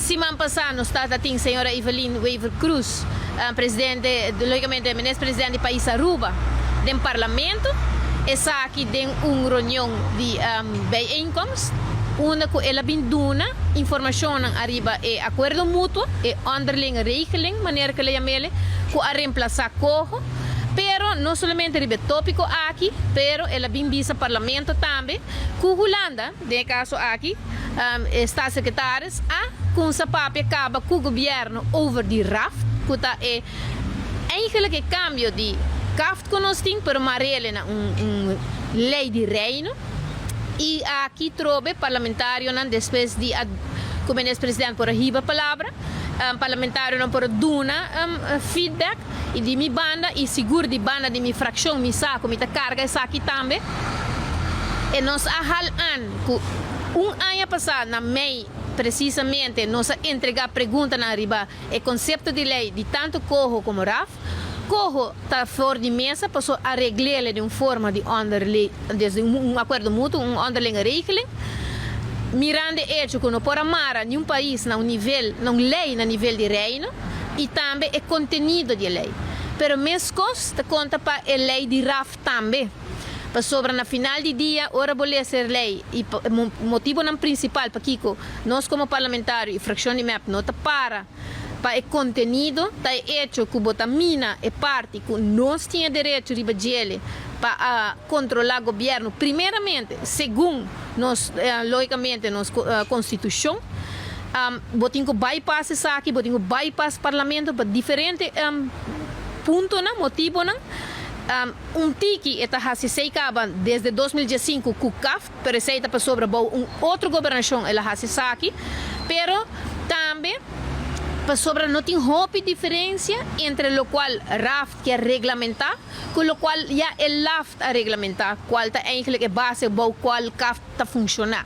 semana passada, no estado tem a senhora Evelyn Weaver Cruz, presidente, logicamente, ministro-presidente do país Aruba, do parlamento, essa aqui tem uma reunião de bijeenkomst, onde ela binduna informação arriba e acordo mútuo e underling regeling, maneira que ela chama ele, que a reemplaçar corro. Pero não somente ribe tópico aqui, pero ela bimbisa parlamento também, que Holanda, de caso aqui, está secretários, com essa papel acaba com o governo over de RAF, que está eigenlijk cambio de CAFT que nós temos, pero marele na lei de reino, e aqui trobe parlamentário não depois de o ministro-presidente por arriba a palavra, parlamentário não por duna feedback, e de minha banda, e seguro de banda de minha fração, minha saco, minha carga, essa aqui também. E nós ano ano passado, na MEI, precisamente, nós entregar pergunta na riba, o conceito de lei de tanto Corro como RAF. Corro está fora de mesa, passou a regler de uma forma de underling, desde acordo mútuo, underling regeling. Mirando hecho que não pode amar nenhum país não nível, não lei na nível de reino, e também é contenido de lei. Pero mesmo costa conta para a lei de RAF também. Para sobre na final de dia, ora boleh ser lei, e motivo não principal para que nós como parlamentário e fração de MEP não para o contenido, está hecho que botamina é parte que nós tinha direito de bagele para controlar o governo, primeiramente, segundo nós, logicamente, nossa Constituição. Botinho bypass isso aqui, botinho bypass parlamento para diferente ponto, motivo, tiki está se acaba desde 2015 com o CAF, pero se está sobre outra governação, ela se aqui, pero também sobre não tem roupa diferença entre o qual RAF quer regulamentar, com o qual já é LAF a regulamentar, qual está eigenlijk a base para o qual CAF está funcionar.